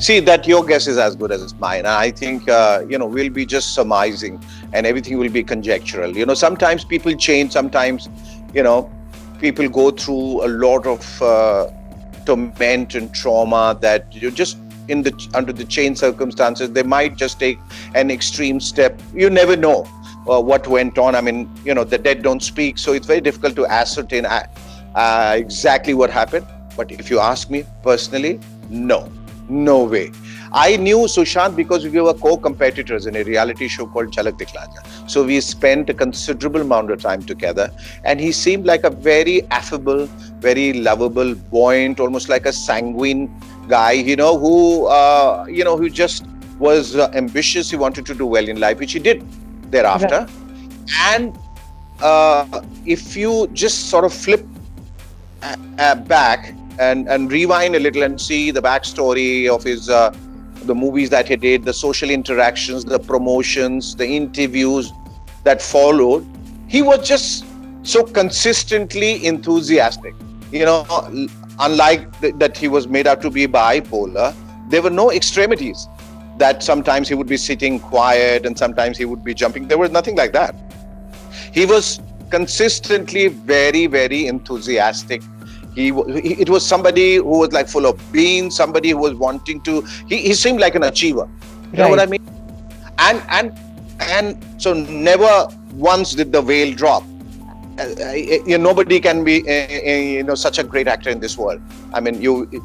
See, that your guess is as good as mine. I think, we'll be just surmising and everything will be conjectural. Sometimes people change, sometimes, people go through a lot of torment and trauma that you just under the changed circumstances, they might just take an extreme step. You never know what went on. I mean, the dead don't speak, so it's very difficult to ascertain exactly what happened. But if you ask me personally, no way. I knew Sushant because we were co-competitors in a reality show called Jhalak Dikhla Ja. So we spent a considerable amount of time together, and he seemed like a very affable, very lovable, buoyant, almost like a sanguine guy, who just was ambitious. He wanted to do well in life, which he did thereafter. Right. And if you just sort of flip back and rewind a little and see the backstory of his the movies that he did, the social interactions, the promotions, the interviews that followed, he was just so consistently enthusiastic. Unlike that he was made out to be bipolar, there were no extremities. That sometimes he would be sitting quiet and sometimes he would be jumping. There was nothing like that. He was consistently very, very enthusiastic. It was somebody who was like full of beans, somebody who was wanting to, he seemed like an achiever. You know what I mean? And so never once did the veil drop. Nobody can be such a great actor in this world. I mean,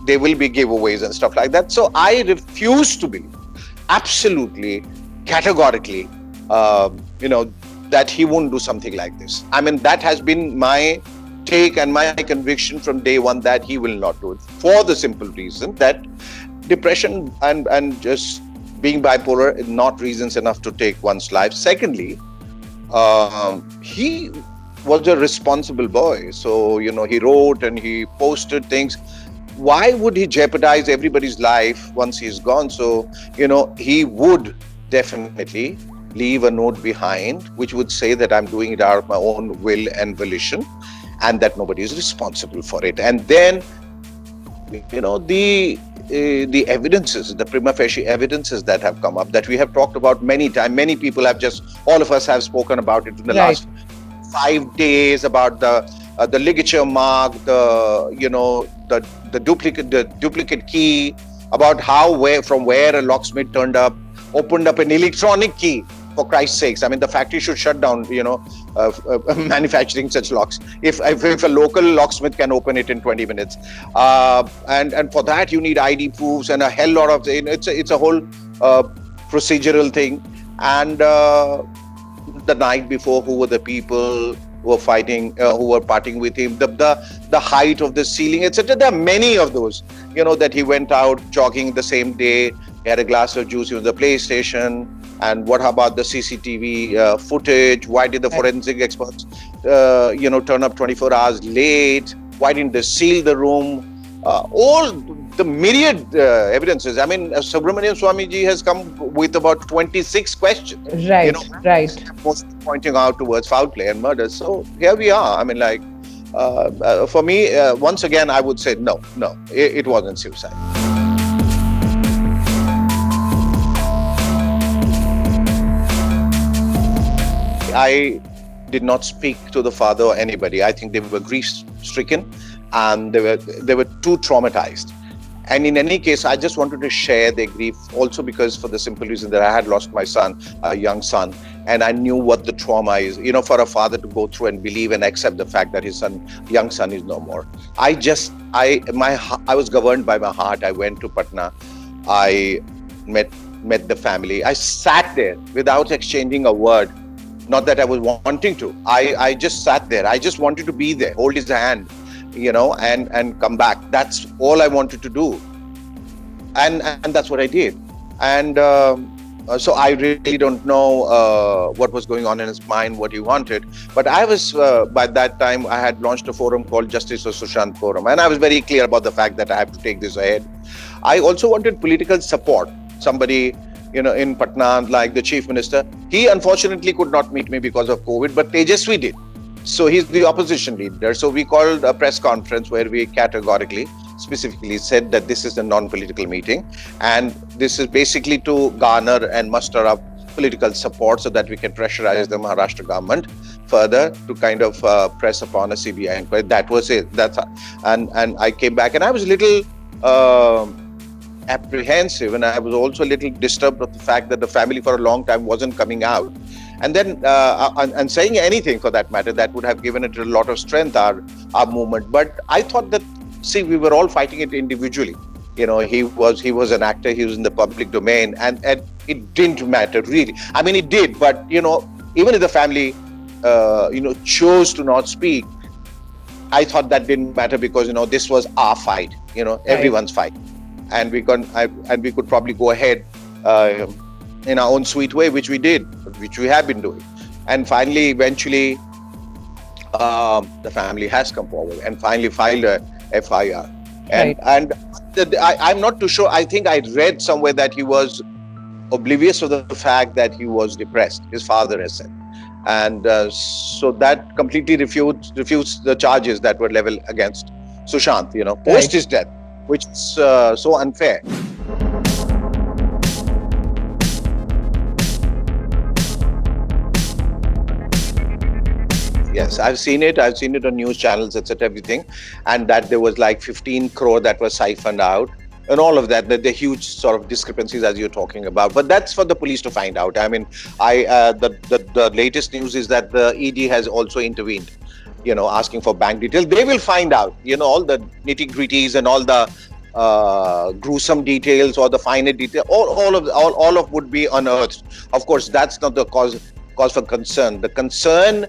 there will be giveaways and stuff like that. So I refuse to believe, absolutely, categorically, that he won't do something like this. I mean, that has been my take and my conviction from day one, that he will not do it, for the simple reason that depression and just being bipolar is not reasons enough to take one's life. Secondly, he was a responsible boy. So, he wrote and he posted things. Why would he jeopardize everybody's life once he's gone? So, he would definitely leave a note behind which would say that I'm doing it out of my own will and volition, and that nobody is responsible for it. And then, the evidences, the prima facie evidences that have come up, that we have talked about many times. Many people have all of us have spoken about it in the last 5 days, about the ligature mark, the duplicate key, about from where a locksmith opened up an electronic key. For Christ's sakes, I mean, the factory should shut down, manufacturing such locks. If a local locksmith can open it in 20 minutes, and for that you need ID proofs and a hell lot of it's a whole procedural thing. And the night before, who were the people who were fighting, who were partying with him, the height of the ceiling, etc. There are many of those, that he went out jogging the same day, he had a glass of juice, he was the PlayStation. And what about the CCTV footage? Why did the forensic experts, turn up 24 hours late? Why didn't they seal the room? All the myriad evidences. I mean, Subramanian Swamiji has come with about 26 questions. Right. Most pointing out towards foul play and murder. So here we are. I mean, for me, once again, I would say no, it wasn't suicide. I did not speak to the father or anybody. I think they were grief-stricken and they were too traumatized. And in any case, I just wanted to share their grief also because for the simple reason that I had lost my son, a young son, and I knew what the trauma is, for a father to go through and believe and accept the fact that his young son is no more. I was governed by my heart. I went to Patna. I met the family. I sat there without exchanging a word. Not that I was wanting to. I just sat there. I just wanted to be there, hold his hand, and come back. That's all I wanted to do. And that's what I did. And so I really don't know what was going on in his mind, what he wanted. But I was, by that time, I had launched a forum called Justice for Sushant Forum. And I was very clear about the fact that I have to take this ahead. I also wanted political support. Somebody, in Patna, like the chief minister, he unfortunately could not meet me because of COVID, but Tejasvi did. So he's the opposition leader. So we called a press conference where we categorically specifically said that this is a non-political meeting, and this is basically to garner and muster up political support so that we can pressurize the Maharashtra government further to kind of press upon a CBI inquiry. That was it. And I came back, and I was a little apprehensive, and I was also a little disturbed of the fact that the family for a long time wasn't coming out. And then and saying anything for that matter, that would have given it a lot of strength, our movement. But I thought that, see, we were all fighting it individually. You know, he was an actor, he was in the public domain, and it didn't matter really. I mean, it did, but you know, even if the family chose to not speak, I thought that didn't matter, because you know, this was our fight, you know, everyone's fight, and we could probably go ahead in our own sweet way, which we did, which we have been doing. And finally, eventually, the family has come forward and finally filed a FIR. And I'm not too sure. I think I read somewhere that he was oblivious of the fact that he was depressed, his father has said. And so that completely refutes the charges that were leveled against Sushant, you know, post his death, which is so unfair. Yes, I've seen it. I've seen it on news channels, etc., everything. And that there was like 15 crore that was siphoned out and all of that, the huge sort of discrepancies as you're talking about. But that's for the police to find out. I mean, the latest news is that the ED has also intervened, you know, asking for bank details. They will find out, you know, all the nitty-gritties and all the gruesome details or the finer detail, all of would be unearthed. Of course, that's not the cause for concern. The concern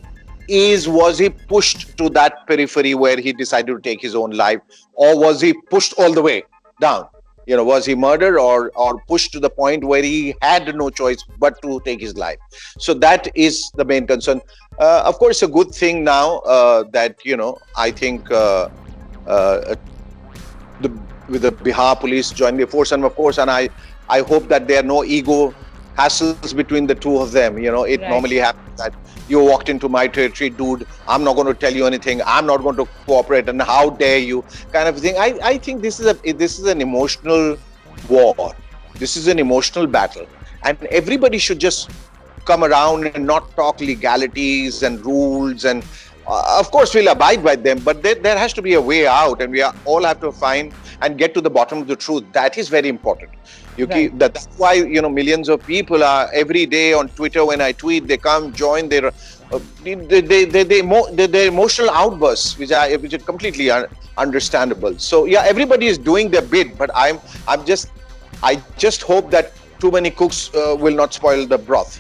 is, was he pushed to that periphery where he decided to take his own life, or was he pushed all the way down? You know, was he murdered or pushed to the point where he had no choice but to take his life? So that is the main concern. Of course, a good thing now that, you know, I think with the Bihar police join the force, and of course, and I hope that there are no ego hassles between the two of them. You know, it normally happens that you walked into my territory, dude, I'm not going to tell you anything, I'm not going to cooperate, and how dare you, kind of thing. I think this is an emotional war. This is an emotional battle, and everybody should just come around and not talk legalities and rules, and of course we'll abide by them, but there has to be a way out, and all have to find and get to the bottom of the truth. That is very important. That's why, you know, millions of people are every day on Twitter. When I tweet, they come join their emotional outbursts, which are completely understandable. So yeah, everybody is doing their bit, but I just hope that too many cooks will not spoil the broth.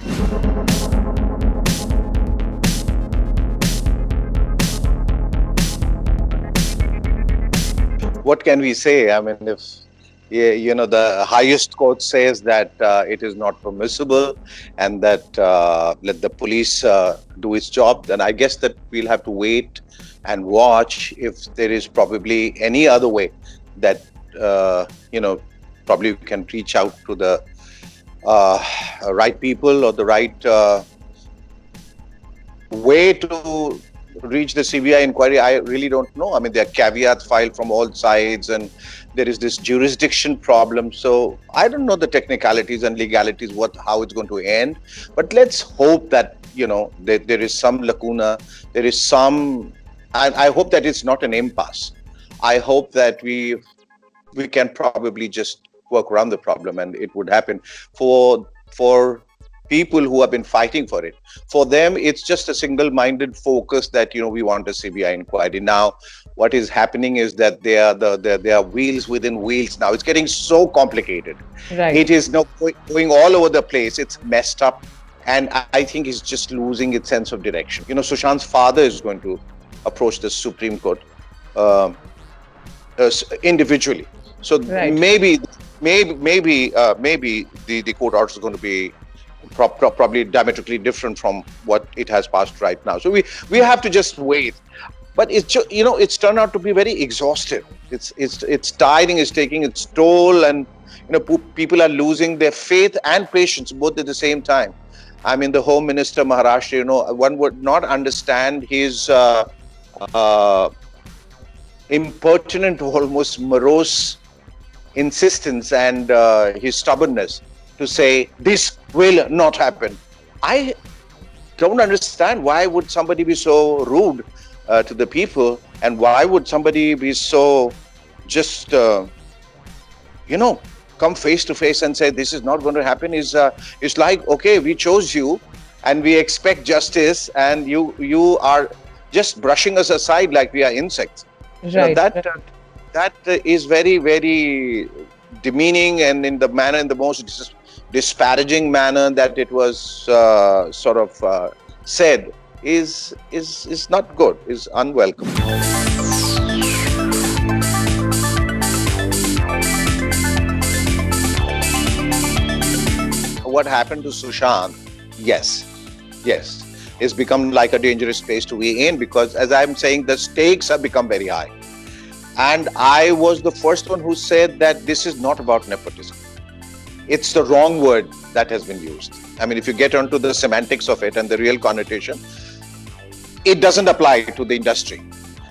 What can we say? I mean, if you know, the highest court says that it is not permissible, and that let the police do its job, then I guess that we'll have to wait and watch if there is probably any other way that you know, probably we can reach out to the right people, or the right way to reach the CBI inquiry. I really don't know. I mean, there are caveats filed from all sides, and there is this jurisdiction problem. So I don't know the technicalities and legalities, how it's going to end. But let's hope that, you know, there is some lacuna, there is some, and I hope that it's not an impasse. I hope that we can probably just work around the problem, and it would happen for people who have been fighting for it. For them, it's just a single-minded focus that, you know, we want a CBI inquiry. Now, what is happening is that there are wheels within wheels now. It's getting so complicated. Right. It is now going all over the place. It's messed up, and I think it's just losing its sense of direction. You know, Sushant's father is going to approach the Supreme Court individually. So maybe the court order is going to be probably diametrically different from what it has passed right now. So we have to just wait. But it's, you know, it's turned out to be very exhaustive. It's tiring. It's taking its toll, and you know, people are losing their faith and patience both at the same time. I mean, the Home Minister Maharashtra, you know, one would not understand his impertinent, almost morose insistence and his stubbornness to say this will not happen. I don't understand why would somebody be so rude to the people, and why would somebody be so just come face to face and say this is not going to happen. It's like, okay, we chose you and we expect justice, and you are just brushing us aside like we are insects. Right. That is very, very demeaning, and in the most disparaging manner that it was said is not good, is unwelcome. What happened to Sushant? Yes, it's become like a dangerous space to be in, because as I'm saying, the stakes have become very high. And I was the first one who said that this is not about nepotism. It's the wrong word that has been used. I mean, if you get onto the semantics of it and the real connotation, it doesn't apply to the industry.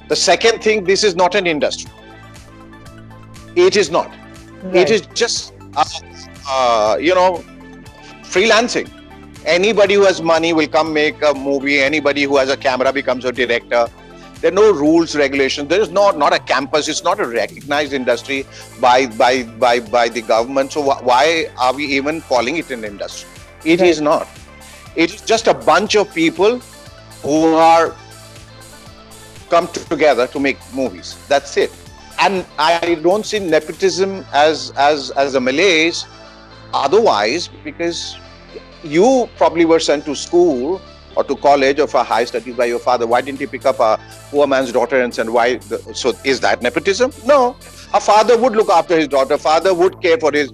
The second thing, this is not an industry. It is not. Right. It is just, freelancing. Anybody who has money will come make a movie. Anybody who has a camera becomes a director. There are no rules, regulations. There is not a campus. It's not a recognized industry by the government. So why are we even calling it an industry? It is not. It is just a bunch of people who are come together to make movies. That's it. And I don't see nepotism as a malaise otherwise, because you probably were sent to school or to college or for high studies by your father. Why didn't he pick up a poor man's daughter and send? So is that nepotism? No. A father would look after his daughter. Father would care for his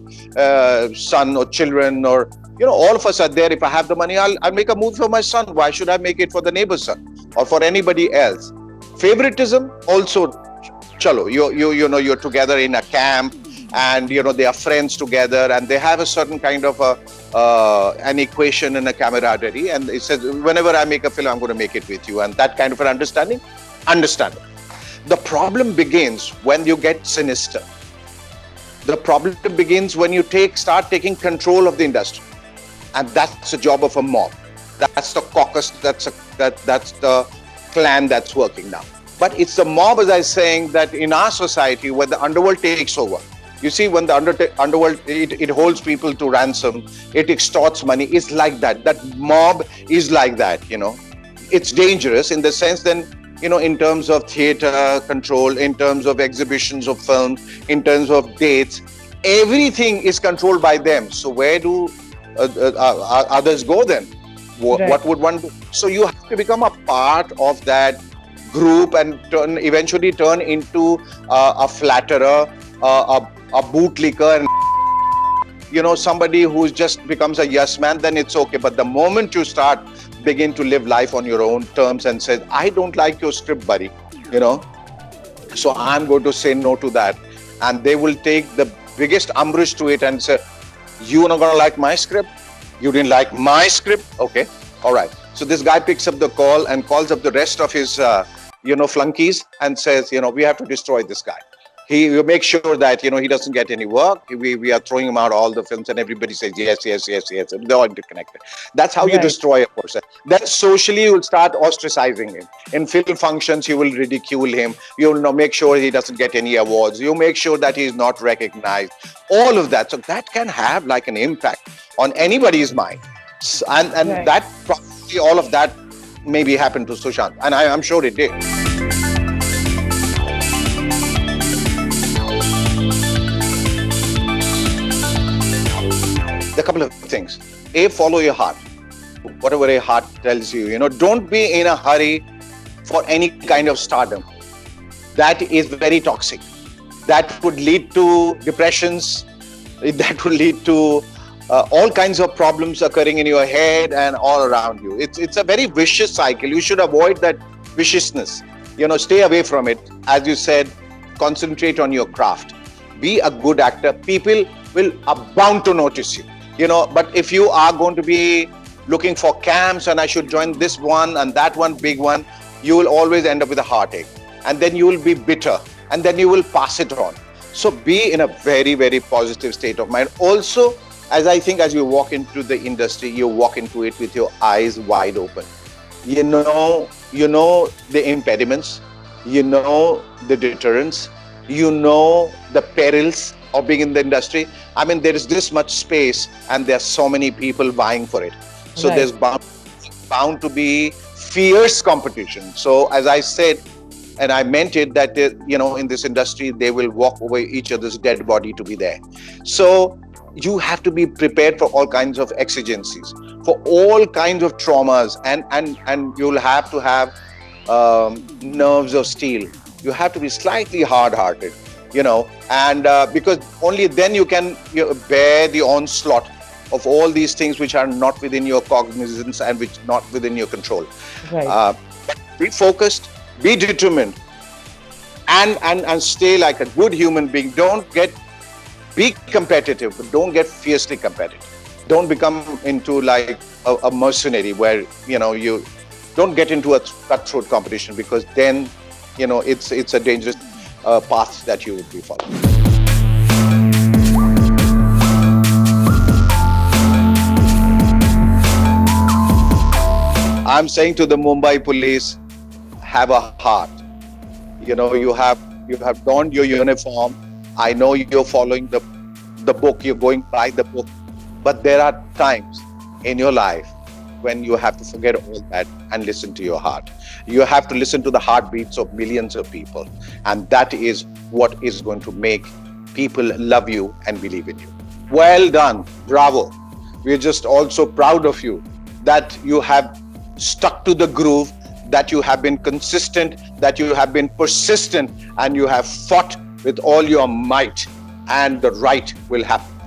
son or children, or all of us are there. If I have the money, I'll make a movie for my son. Why should I make it for the neighbor's son or for anybody else? Favoritism also. Chalo, you're together in a camp, and they are friends together, and they have a certain kind of an equation and a camaraderie, and it says, whenever I make a film, I'm going to make it with you, and that kind of an understanding. The problem begins when you get sinister. The problem begins when you start taking control of the industry, and that's the job of a mob. That's the caucus. That's the clan that's working now. But it's the mob, as I was saying, that in our society, when the underworld takes over. You see, when the underworld, it holds people to ransom, it extorts money. It's like that. That mob is like that, It's dangerous in the sense then, in terms of theater control, in terms of exhibitions of films, in terms of dates, everything is controlled by them. So where do others go then? What would one do? So you have to become a part of that group and eventually turn into a flatterer, a bootlicker, and somebody who just becomes a yes man, then it's okay. But the moment you begin to live life on your own terms and say, I don't like your script, buddy, so I'm going to say no to that, and they will take the biggest umbrage to it and say, you're not going to like my script? You didn't like my script? Okay, all right. So this guy picks up the call and calls up the rest of his flunkies and says, we have to destroy this guy. He makes sure that, he doesn't get any work. We are throwing him out all the films, and everybody says, yes. They're all interconnected. That's how you destroy a person. Then socially, you will start ostracizing him. In film functions, you will ridicule him. You will make sure he doesn't get any awards. You make sure that he is not recognized. All of that. So that can have like an impact on anybody's mind. And that probably all of that maybe happened to Sushant. And I'm sure it did. A couple of things. Follow your heart. Whatever your heart tells you. Don't be in a hurry for any kind of stardom. That is very toxic. That would lead to depressions. That would lead to all kinds of problems occurring in your head and all around you. It's a very vicious cycle. You should avoid that viciousness. Stay away from it. As you said, concentrate on your craft. Be a good actor. People are bound to notice you. But if you are going to be looking for camps and I should join this one and that one big one, you will always end up with a heartache. and then you will be bitter, and then you will pass it on. So be in a very, very positive state of mind. Also, as I think as you walk into the industry, you walk into it with your eyes wide open. You know the impediments, you know the deterrents, you know the perils of being in the industry. I mean, there is this much space and there are so many people vying for it. So there's bound to be fierce competition. So as I said, and I meant it, that in this industry they will walk over each other's dead body to be there. So you have to be prepared for all kinds of exigencies, for all kinds of traumas, and you'll have to have nerves of steel. You have to be slightly hard-hearted, and because only then you can bear the onslaught of all these things which are not within your cognizance and which not within your control. Right. But be focused, be determined, and stay like a good human being. Be competitive, but don't get fiercely competitive. Don't become into like a mercenary where you don't get into a cutthroat competition, because then it's a dangerous path that you would be following. I'm saying to the Mumbai police, have a heart. You have donned your uniform. I know you're following the book, you're going by the book, but there are times in your life when you have to forget all that and listen to your heart. You have to listen to the heartbeats of millions of people, and that is what is going to make people love you and believe in you. Well done, bravo. We're just also proud of you that you have stuck to the groove, that you have been consistent, that you have been persistent, and you have fought with all your might, and the right will happen.